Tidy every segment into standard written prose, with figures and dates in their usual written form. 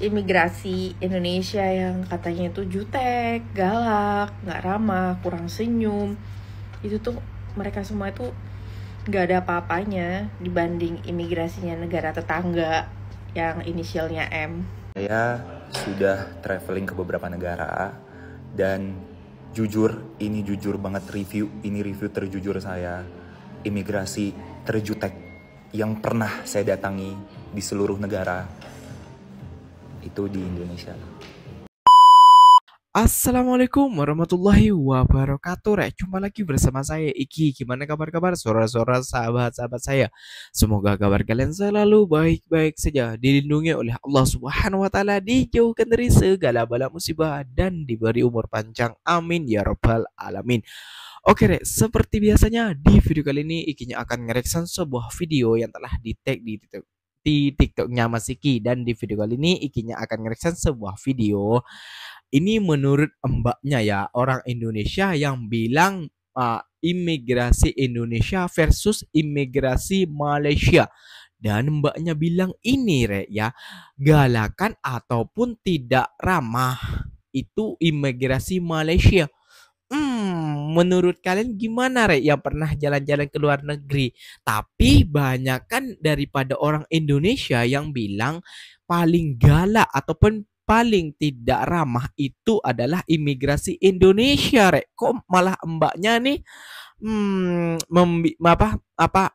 imigrasi Indonesia yang katanya itu jutek, galak, nggak ramah, kurang senyum. Itu tuh mereka semua itu nggak ada apa-apanya dibanding imigrasinya negara tetangga yang inisialnya M. Saya sudah traveling ke beberapa negara dan ini jujur banget ini review terjujur saya. Imigrasi terjutek yang pernah saya datangi di seluruh negara itu di Indonesia. Assalamualaikum warahmatullahi wabarakatuh. Jumpa lagi bersama saya Iki. Gimana kabar-kabar saudara-saudara, sahabat-sahabat saya? Semoga kabar kalian selalu baik-baik saja, dilindungi oleh Allah Subhanahu wa taala, dijauhkan dari segala bala musibah dan diberi umur panjang. Amin ya rabbal alamin. Oke deh, seperti biasanya di video kali ini Ikinya akan ngereaction sebuah video yang telah di-tag di TikToknya Mas Iki, dan di video kali ini Ikinya akan ngereaction sebuah video. Ini menurut mbaknya ya, orang Indonesia yang bilang imigrasi Indonesia versus imigrasi Malaysia. Dan mbaknya bilang ini ya, galakan ataupun tidak ramah itu imigrasi Malaysia. Menurut kalian gimana yang pernah jalan-jalan ke luar negeri? Tapi banyak kan daripada orang Indonesia yang bilang paling galak ataupun paling tidak ramah itu adalah imigrasi Indonesia. Kok malah mbaknya nih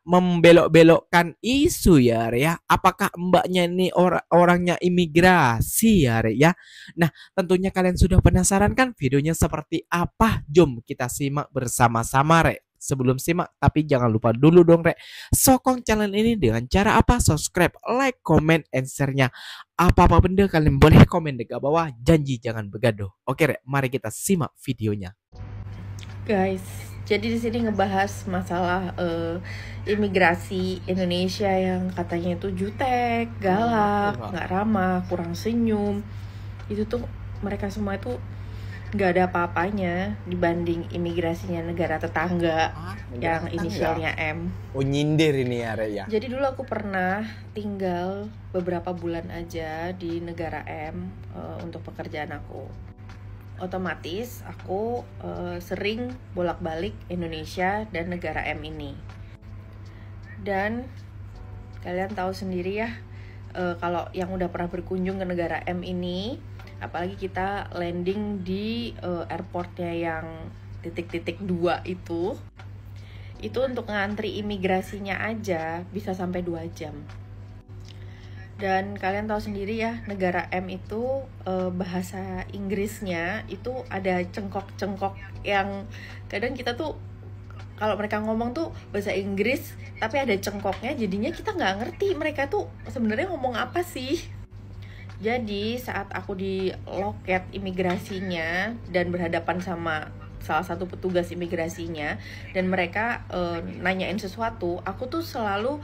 membelok-belokkan isu ya, Apakah mbaknya ini orangnya imigrasi ya? Nah, tentunya kalian sudah penasaran kan videonya seperti apa? Jom kita simak bersama-sama, Sebelum simak, tapi jangan lupa dulu dong, sokong channel ini dengan cara apa? Subscribe, like, comment, and share-nya. Apa-apa benda kalian boleh komen di bawah. Janji jangan begaduh. Oke, mari kita simak videonya. Guys, jadi di sini ngebahas masalah imigrasi Indonesia yang katanya itu jutek, galak, nggak ramah, kurang senyum. Itu tuh mereka semua itu nggak ada apa-apanya dibanding imigrasinya negara tetangga yang inisialnya M. Oh, nyindir ini ya. Jadi dulu aku pernah tinggal beberapa bulan aja di negara M untuk pekerjaan aku. Otomatis aku sering bolak-balik Indonesia dan negara M ini. Dan kalian tahu sendiri ya, kalau yang udah pernah berkunjung ke negara M ini, apalagi kita landing di airportnya yang titik-titik 2 itu untuk ngantri imigrasinya aja bisa sampai 2 jam. Dan kalian tahu sendiri ya, negara M itu bahasa Inggrisnya itu ada cengkok-cengkok yang kadang kita tuh kalau mereka ngomong tuh bahasa Inggris tapi ada cengkoknya, jadinya kita nggak ngerti mereka tuh sebenarnya ngomong apa sih. Jadi saat aku di loket imigrasinya dan berhadapan sama salah satu petugas imigrasinya dan mereka nanyain sesuatu, aku tuh selalu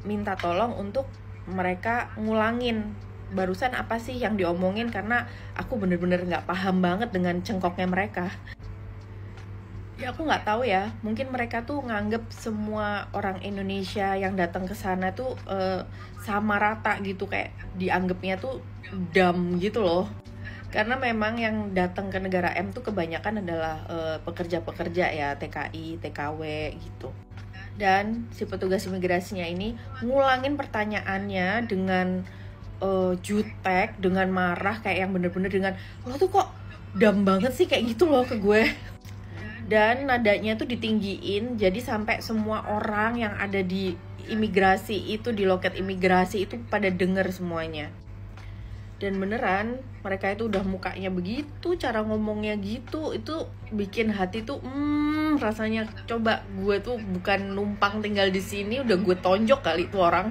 minta tolong untuk mereka ngulangin barusan apa sih yang diomongin, karena aku bener-bener nggak paham banget dengan cengkoknya mereka. Ya aku nggak tahu ya, mungkin mereka tuh nganggep semua orang Indonesia yang datang ke sana tuh sama rata gitu, kayak dianggapnya tuh dumb gitu loh. Karena memang yang datang ke negara M tuh kebanyakan adalah pekerja-pekerja ya, TKI, TKW gitu. Dan si petugas imigrasinya ini ngulangin pertanyaannya dengan jutek, dengan marah, kayak yang bener-bener dengan lo tuh kok dumb banget sih kayak gitu loh ke gue. Dan nadanya tuh ditinggiin, jadi sampai semua orang yang ada di imigrasi itu, di loket imigrasi itu pada denger semuanya. Dan beneran mereka itu udah mukanya begitu, cara ngomongnya gitu, itu bikin hati tuh rasanya coba gue tuh bukan numpang tinggal di sini udah gue tonjok kali tuh orang.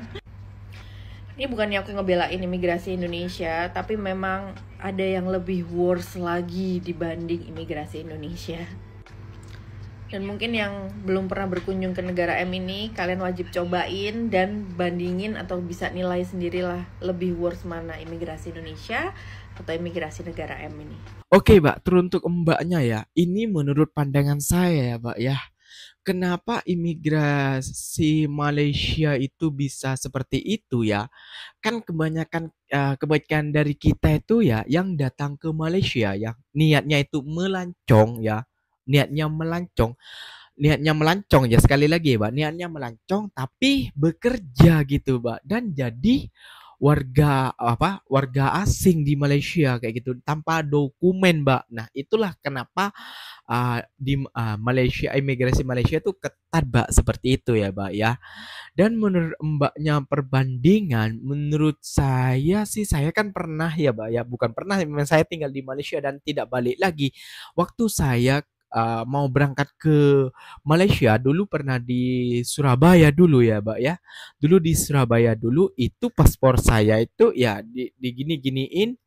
Ini bukannya aku ngebelain imigrasi Indonesia, tapi memang ada yang lebih worse lagi dibanding imigrasi Indonesia. Dan mungkin yang belum pernah berkunjung ke negara M ini, kalian wajib cobain dan bandingin atau bisa nilai sendirilah lebih worst mana, imigrasi Indonesia atau imigrasi negara M ini. Oke, Mbak, teruntuk mbaknya ya, ini menurut pandangan saya ya, Mbak ya. kenapa imigrasi Malaysia itu bisa seperti itu ya? Kan kebanyakan dari kita itu ya yang datang ke Malaysia ya niatnya itu melancong ya, niatnya melancong, niatnya melancong ya sekali lagi ya, Mbak, niatnya melancong tapi bekerja gitu, Mbak. Dan jadi warga asing di Malaysia kayak gitu tanpa dokumen, Mbak. Nah, itulah kenapa Malaysia, imigrasi Malaysia tuh ketat, Mbak, seperti itu ya, Mbak ya. Dan menurut Mbaknya perbandingan, menurut saya sih, saya kan pernah ya, Mbak ya, bukan pernah, memang saya tinggal di Malaysia dan tidak balik lagi. Waktu saya mau berangkat ke Malaysia dulu pernah di Surabaya dulu ya, Mbak ya. Dulu di Surabaya dulu itu paspor saya itu ya digini-giniin,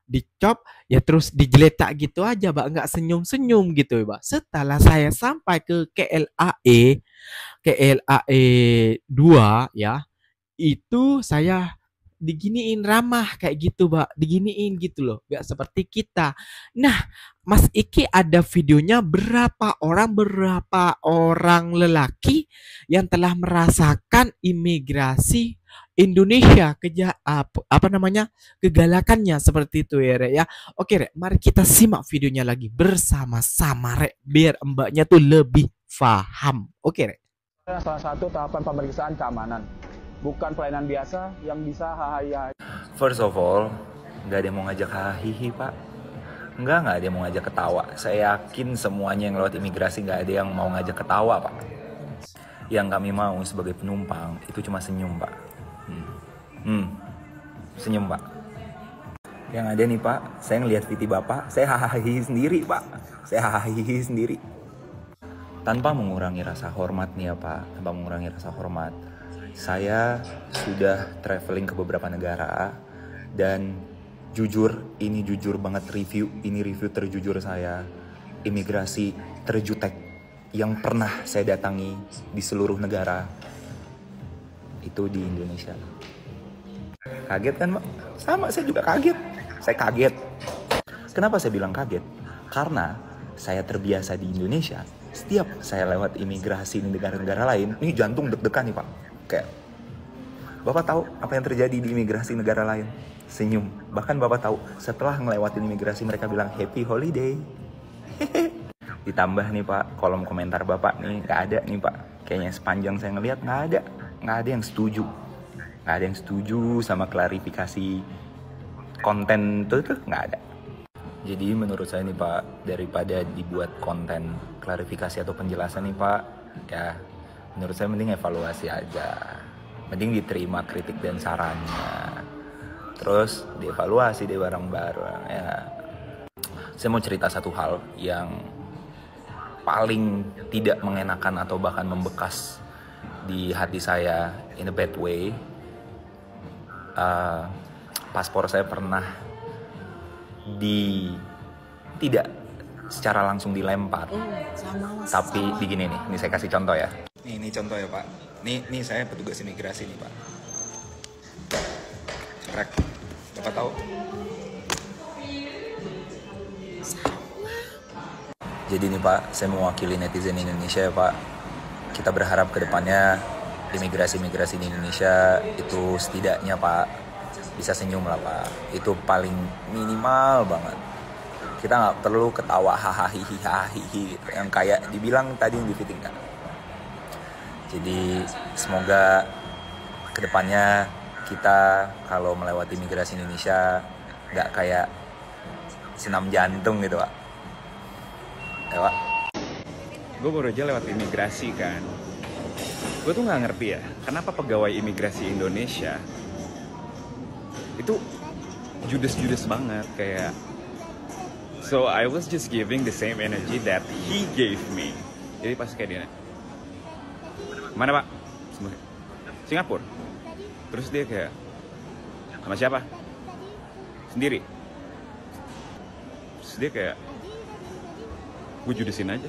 dicop ya terus digeletak gitu aja, Mbak, nggak senyum-senyum gitu ya, Mbak. Setelah saya sampai ke KLAE 2 ya, itu saya diginiin ramah kayak gitu, Mbak, diginiin gitu loh, nggak seperti kita. Nah, Mas Iki ada videonya berapa orang lelaki yang telah merasakan imigrasi Indonesia apa namanya kegalakannya seperti itu ya, Rek ya. Oke, Rek, mari kita simak videonya lagi bersama-sama, Rek, biar Mbaknya tuh lebih paham. Oke, Rek. Salah satu tahapan pemeriksaan keamanan, bukan pelayanan biasa yang bisa hahaha. First of all, nggak ada yang mau ngajak hahihi, Pak. Nggak ada yang mau ngajak ketawa. Saya yakin semuanya yang lewat imigrasi nggak ada yang mau ngajak ketawa, Pak. Yang kami mau sebagai penumpang itu cuma senyum, Pak. Senyum, Pak. Yang ada nih, Pak, saya ngelihat VT Bapak, saya hahihi sendiri, Pak. Saya hahihi sendiri. Tanpa mengurangi rasa hormat nih ya, Pak. Tanpa mengurangi rasa hormat. Saya sudah traveling ke beberapa negara dan ini jujur banget ini review terjujur saya. Imigrasi terjutek yang pernah saya datangi di seluruh negara itu di Indonesia. Kaget kan, Pak? Sama, saya juga kaget. Saya kaget. Kenapa saya bilang kaget? Karena saya terbiasa di Indonesia. Setiap saya lewat imigrasi di negara-negara lain, ini jantung deg-degan nih, Pak. Kayak, Bapak tahu apa yang terjadi di imigrasi negara lain? Senyum. Bahkan Bapak tahu, setelah ngelewatin imigrasi mereka bilang happy holiday. Ditambah nih, Pak, kolom komentar Bapak nih nggak ada nih, Pak. Kayaknya sepanjang saya ngeliat nggak ada yang setuju. Nggak ada yang setuju sama klarifikasi konten tuh nggak ada. Jadi menurut saya nih, Pak, daripada dibuat konten klarifikasi atau penjelasan nih, Pak, ya menurut saya mending evaluasi aja. Mending diterima kritik dan sarannya. Terus dievaluasi deh bareng-bareng ya. Saya mau cerita satu hal yang paling tidak mengenakan atau bahkan membekas di hati saya in a bad way. Paspor saya pernah tidak secara langsung dilempar, tapi begini nih, ini saya kasih contoh ya. Ini contoh ya, Pak. Nih saya petugas imigrasi nih, Pak. Rek, Bapak tahu? Jadi nih, Pak, saya mewakili netizen Indonesia ya, Pak. Kita berharap ke depannya imigrasi di Indonesia itu setidaknya, Pak, bisa senyum lah, Pak. Itu paling minimal banget. Kita nggak perlu ketawa hahaha yang kayak dibilang tadi yang di fitting kan. Jadi semoga kedepannya kita kalau melewati imigrasi Indonesia nggak kayak senam jantung gitu, Pak. Ya, Pak. Gue baru aja lewat imigrasi kan. Gue tuh nggak ngerti ya, kenapa pegawai imigrasi Indonesia itu judes banget kayak. So I was just giving the same energy that he gave me. Jadi pas kayak dia, mana Pak? Singapura. Terus dia kayak, sama siapa? Sendiri. Terus dia kayak, gue judesin aja.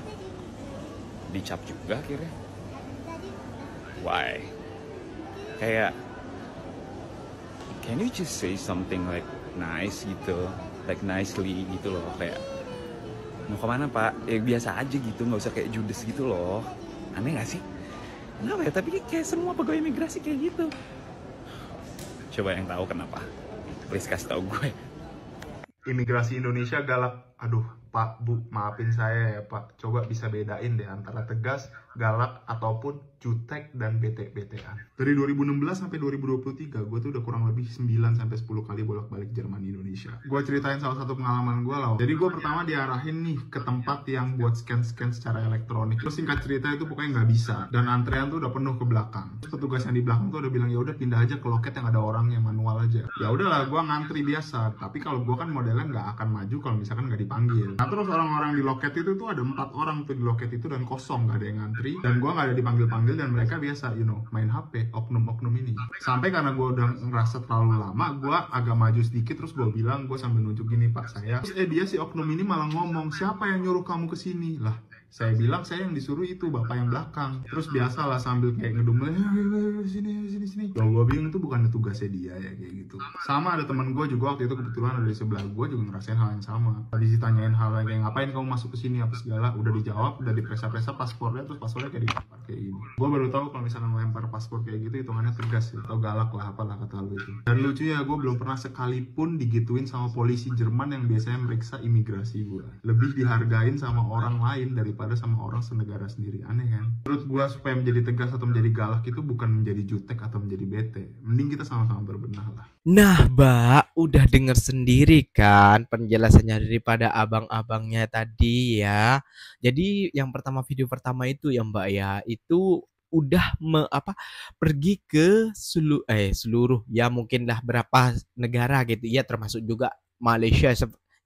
Dicap juga akhirnya. Why? Kayak, can you just say something like nice gitu? Like nicely gitu loh, kayak mau kemana Pak? Biasa aja gitu, nggak usah kayak judes gitu loh. Aneh gak sih? Kenapa ya? Tapi kayak semua pegawai imigrasi kayak gitu. Coba yang tahu kenapa? Please kasih tahu gue. Imigrasi Indonesia galak. Aduh, Pak, Bu, maafin saya ya, Pak. Coba bisa bedain deh antara tegas, galak, ataupun jutek dan bete-betean. Dari 2016 sampai 2023, gue tuh udah kurang lebih 9 sampai 10 kali bolak-balik Jerman Indonesia. Gue ceritain salah satu pengalaman gue lah. Jadi gue pertama diarahin nih ke tempat yang buat scan-scan secara elektronik. Terus singkat cerita itu pokoknya nggak bisa. Dan antrean tuh udah penuh ke belakang. Terus petugas yang di belakang tuh udah bilang, ya udah pindah aja ke loket yang ada orang yang manual aja. Ya udahlah, gue ngantri biasa. Tapi kalau gue kan modelnya nggak akan maju kalau misalkan nggak dipanggil. Nah terus orang-orang di loket itu tuh ada 4 orang tuh di loket itu dan kosong, nggak ada yang ngantri. Dan gue nggak ada dipanggil-panggil dan mereka biasa, main HP, oknum-oknum ini. Sampai karena gue udah ngerasa terlalu lama, gue agak maju sedikit terus gue bilang, gue sambil nunjuk gini, Pak saya. Terus dia si oknum ini malah ngomong, siapa yang nyuruh kamu kesini? Lah, saya bilang saya yang disuruh itu, bapak yang belakang. Terus biasalah sambil kayak ngedumel, sini. Loh, gue bingung itu bukan tugasnya dia ya kayak gitu. Sama ada teman gue juga waktu itu kebetulan ada di sebelah gue juga ngerasain hal yang sama. Tadi ditanyain hal yang kayak ngapain kamu masuk ke sini apa segala, udah dijawab, udah diperiksa paspornya, terus paspornya kayak dilempar kayak gini. Gue baru tahu kalau misalnya ngelempar paspor kayak gitu hitungannya tegas ya, atau galak lah apalah kata lu itu. Dan lucu ya, gue belum pernah sekalipun digituin sama polisi Jerman yang biasanya meriksa imigrasi gue. Lebih dihargain sama orang lain daripada sama orang senegara sendiri. Aneh kan? Menurut gue supaya menjadi tegas atau menjadi galak itu bukan menjadi jutek atau menjadi bete. Mending kita sama-sama berbenah lah. Nah, Mbak, udah denger sendiri kan penjelasannya daripada abang-abangnya tadi ya. Jadi yang video pertama itu ya Mbak ya, itu udah pergi ke seluruh ya mungkinlah berapa negara gitu ya, termasuk juga Malaysia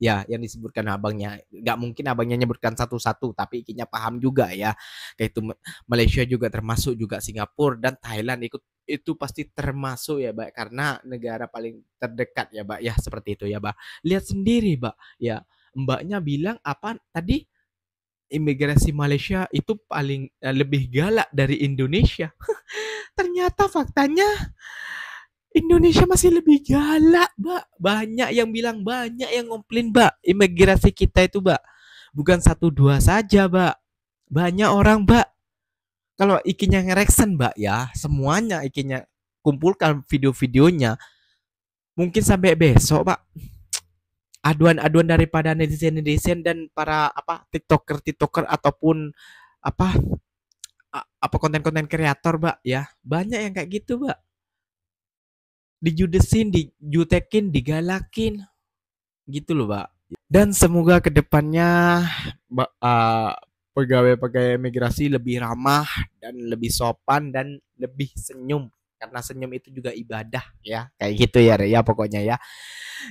ya yang disebutkan abangnya. Nggak mungkin abangnya nyebutkan satu-satu, tapi ikinya paham juga ya. Kayak itu Malaysia juga termasuk, juga Singapura dan Thailand itu pasti termasuk ya, Mbak, karena negara paling terdekat ya, Mbak, ya seperti itu ya, Mbak. Lihat sendiri, Mbak, ya. Mbaknya bilang apa tadi? Imigrasi Malaysia itu paling lebih galak dari Indonesia. Ternyata faktanya Indonesia masih lebih galak, Mbak. Banyak yang bilang, banyak yang komplain, Mbak. Imigrasi kita itu, Mbak. Bukan 1-2 saja, Mbak. Banyak orang, Mbak. Kalau ikinya ngereksen, Mbak, ya. Semuanya ikinya kumpulkan video-videonya. Mungkin sampai besok, Pak. Aduan-aduan daripada netizen-netizen dan para TikToker ataupun apa konten-konten kreator, Mbak, ya. Banyak yang kayak gitu, Mbak. Dijudesin, dijutekin, digalakin gitu loh, Mbak. Dan semoga kedepannya pegawai-pegawai imigrasi lebih ramah dan lebih sopan dan lebih senyum, karena senyum itu juga ibadah ya, kayak gitu ya pokoknya ya.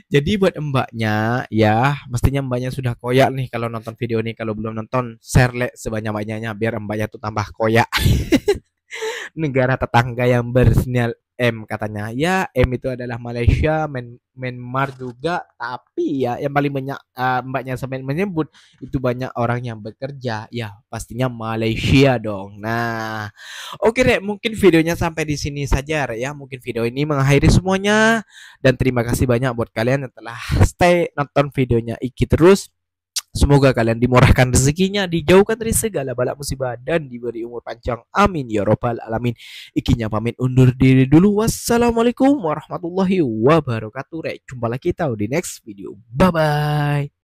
Jadi buat mbaknya ya, mestinya mbaknya sudah koyak nih kalau nonton video ini. Kalau belum nonton, share sebanyak-banyaknya biar mbaknya tuh tambah koyak. Negara tetangga yang bersinyal M katanya. Ya, M itu adalah Malaysia, Myanmar juga. Tapi ya yang paling banyak mbaknya sampai menyebut itu banyak orang yang bekerja. Ya, pastinya Malaysia dong. Nah, oke Rek, mungkin videonya sampai di sini saja Rek ya. Mungkin video ini mengakhiri semuanya. Dan terima kasih banyak buat kalian yang telah stay nonton videonya Iki terus. Semoga kalian dimurahkan rezekinya, dijauhkan dari segala bala musibah, dan diberi umur panjang. Amin ya robbal alamin. Ikinya pamit undur diri dulu. Wassalamualaikum warahmatullahi wabarakatuh. Jumpa lagi kita di next video. Bye bye.